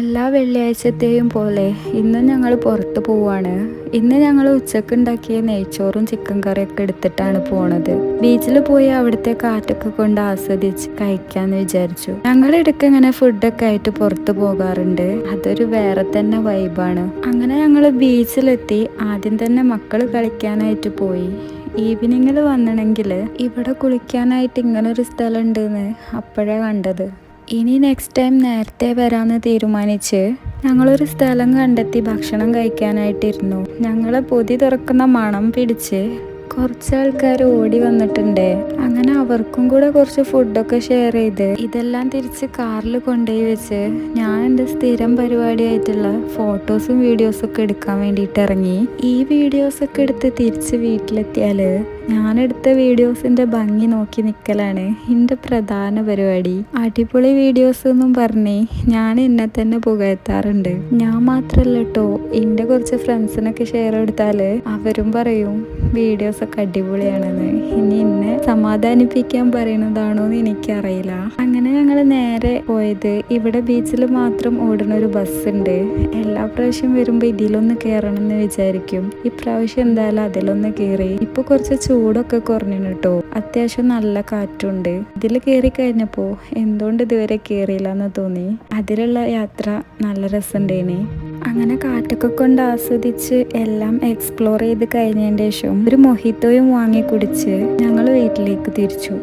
എല്ലാ വെള്ളിയാഴ്ചത്തെയും പോലെ ഇന്നും ഞങ്ങൾ പുറത്ത് പോവാണ്. ഇന്ന് ഞങ്ങൾ ഉച്ചക്ക് ഉണ്ടാക്കിയ നെയ്ച്ചോറും ചിക്കൻ കറിയൊക്കെ എടുത്തിട്ടാണ് പോണത്. ബീച്ചിൽ പോയി അവിടുത്തെ കാറ്റൊക്കെ കൊണ്ട് ആസ്വദിച്ച് കഴിക്കാന്ന് വിചാരിച്ചു. ഞങ്ങൾ ഇടയ്ക്ക് ഇങ്ങനെ ഫുഡൊക്കെ ആയിട്ട് പുറത്ത് പോകാറുണ്ട്. അതൊരു വേറെ തന്നെ വൈബാണ്. അങ്ങനെ ഞങ്ങൾ ബീച്ചിലെത്തി. ആദ്യം തന്നെ മക്കൾ കളിക്കാനായിട്ട് പോയി. ഈവനിങ്ങിൽ വന്നിണെങ്കിൽ ഇവിടെ കുളിക്കാനായിട്ട് ഇങ്ങനൊരു സ്ഥലം ഉണ്ടെന്ന് അപ്പോഴേ കണ്ടത്. ഇനി നെക്സ്റ്റ് ടൈം നേരത്തെ വരാമെന്ന് തീരുമാനിച്ച് ഞങ്ങളൊരു സ്ഥലം കണ്ടെത്തി ഭക്ഷണം കഴിക്കാനായിട്ടിരുന്നു. ഞങ്ങളെ പൊതി തുറക്കുന്ന മണം പിടിച്ച് കുറച്ച് ആൾക്കാർ ഓടി വന്നിട്ടുണ്ട്. അങ്ങനെ അവർക്കും കൂടെ കുറച്ച് ഫുഡൊക്കെ ഷെയർ ചെയ്ത് ഇതെല്ലാം തിരിച്ച് കാറിൽ കൊണ്ടുപോയി വെച്ച് ഞാൻ എൻ്റെ സ്ഥിരം പരിപാടിയായിട്ടുള്ള ഫോട്ടോസും വീഡിയോസും ഒക്കെ എടുക്കാൻ വേണ്ടിയിട്ട് ഇറങ്ങി. ഈ വീഡിയോസൊക്കെ എടുത്ത് തിരിച്ച് വീട്ടിലെത്തിയാൽ ഞാനെടുത്ത വീഡിയോസിൻ്റെ ഭംഗി നോക്കി നിൽക്കലാണ് എൻ്റെ പ്രധാന പരിപാടി. അടിപൊളി വീഡിയോസ് എന്നും പറഞ്ഞ് ഞാൻ എന്നെ തന്നെ പുകഴ്ത്താറുണ്ട്. ഞാൻ മാത്രമല്ല കേട്ടോ, എൻ്റെ കുറച്ച് ഫ്രണ്ട്സിനൊക്കെ ഷെയർ എടുത്താൽ അവരും പറയും വീഡിയോസൊക്കെ അടിപൊളിയാണെന്ന്. ഇനി എന്നെ സമാധാനിപ്പിക്കാൻ പറയണതാണോ എന്ന് എനിക്കറിയില്ല. അങ്ങനെ ഞങ്ങൾ നേരെ പോയത് ഇവിടെ ബീച്ചിൽ മാത്രം ഓടുന്ന ഒരു ബസ് ഉണ്ട്. എല്ലാ പ്രാവശ്യം വരുമ്പോൾ ഇതിലൊന്ന് കയറണം എന്ന് വിചാരിക്കും. ഇപ്രാവശ്യം എന്തായാലും അതിലൊന്ന് കയറി. ഇപ്പോൾ കുറച്ച് ചൂടൊക്കെ കുറഞ്ഞു കേട്ടോ. അത്യാവശ്യം നല്ല കാറ്റുണ്ട്. ഇതിൽ കയറി കഴിഞ്ഞപ്പോൾ എന്തുകൊണ്ട് ഇതുവരെ കയറിയില്ല എന്ന് തോന്നി. അതിലുള്ള യാത്ര നല്ല രസമുണ്ടേനെ. അങ്ങനെ കാറ്റൊക്കെ കൊണ്ട് ആസ്വദിച്ച് എല്ലാം എക്സ്പ്ലോർ ചെയ്ത് കഴിഞ്ഞതിന് ശേഷം ഒരു മൊഹിത്തോയും വാങ്ങി കുടിച്ച് ഞങ്ങൾ വീട്ടിലേക്ക് തിരിച്ചു.